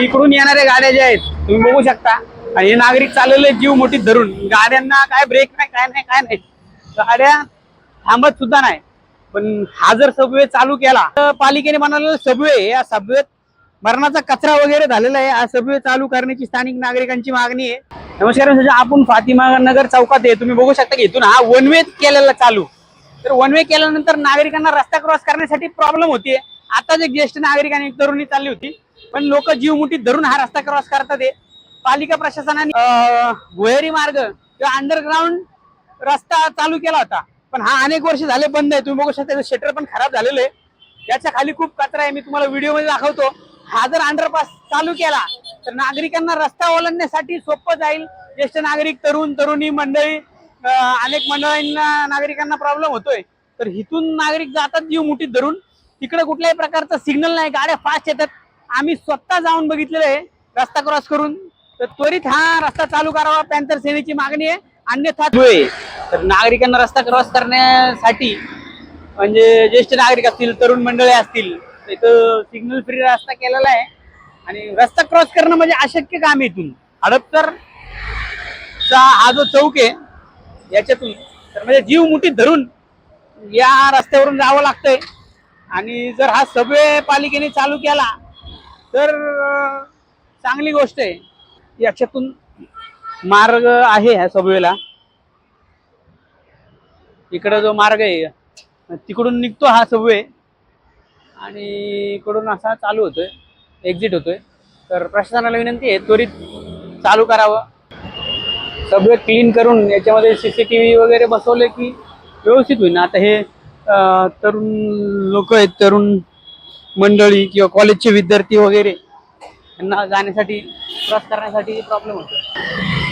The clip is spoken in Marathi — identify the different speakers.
Speaker 1: इकडून येणाऱ्या गाड्या ज्या आहेत तुम्ही बघू शकता, आणि हे नागरिक चाललेले जीव मोठीत धरून, गाड्यांना काय ब्रेक नाही, काय नाही, गाड्या थांबत सुद्धा नाही. पण हा जर सबवे चालू केला तर पालिकेने बनवलेला सबवे, या सबवेत मरणाचा कचरा वगैरे झालेला आहे. हा सबवे चालू करण्याची स्थानिक नागरिकांची मागणी आहे. नमस्कार, आपण फातिमा नगर चौकात आहे. तुम्ही बघू शकता की इथून हा वन वे केलेला चालू, तर वन वे केल्यानंतर नागरिकांना रस्ता क्रॉस करण्यासाठी प्रॉब्लेम होते. आता जे ज्येष्ठ नागरिक आणि तरुणी चालली होती, पण लोक जीव मुठीत धरून हा रस्ता क्रॉस करतात. पालिका प्रशासनाने भुयारी मार्ग किंवा अंडरग्राऊंड रस्ता चालू केला होता, पण हा अनेक वर्ष झाले बंद आहे. तुम्ही बघू शकता शटर पण खराब झालेलं आहे, याच्या खाली खूप कचरा आहे. मी तुम्हाला व्हिडिओ मध्ये दाखवतो. हा जर अंडरपास चालू केला तर नागरिकांना रस्ता ओलांडण्यासाठी सोपं जाईल. ज्येष्ठ नागरिक, तरुणी मंडळी, अनेक मंडळींना, नागरिकांना प्रॉब्लेम होतोय. तर इथून नागरिक जातात जीव मुठीत धरून, तिकडे कुठल्याही प्रकारचा सिग्नल नाही, गाड्या फास्ट येतात. आम्ही स्वतः जाऊन बघितलेलं आहे रस्ता क्रॉस करून. तर त्वरित हा रस्ता चालू करावा, पॅन्थर सेनेची मागणी आहे. अन्यथा तर नागरिकांना रस्ता क्रॉस करण्यासाठी, म्हणजे ज्येष्ठ नागरिक असतील, तरुण मंडळी असतील, इथं सिग्नल फ्री रस्ता केलेला आहे. आणि रस्ता क्रॉस करणं म्हणजे अशक्य काम. इथून हडपसरचा हा जो चौक आहे याच्यातून, तर म्हणजे जीव मुठीत धरून या रस्त्यावरून जावं लागतंय. आणि जर हा सबवे पालिकेने चालू केला तर चांगली गोष्ट आहे. याच्यातून मार्ग आहे ह्या सबवेला, इकडं जो मार्ग आहे तिकडून निघतो हा सबवे आणि इकडून असा चालू होतोय, एक्झिट होतोय. तर प्रशासनाला विनंती आहे त्वरित चालू करावं, सबवे क्लीन करून याच्यामध्ये CCTV वगैरे बसवले की व्यवस्थित होईल. आता हे तरुण लोक आहेत, तरुण मंडळी किंवा कॉलेजचे विद्यार्थी वगैरे, यांना जाण्यासाठी, क्रॉस करण्यासाठी प्रॉब्लेम होतो.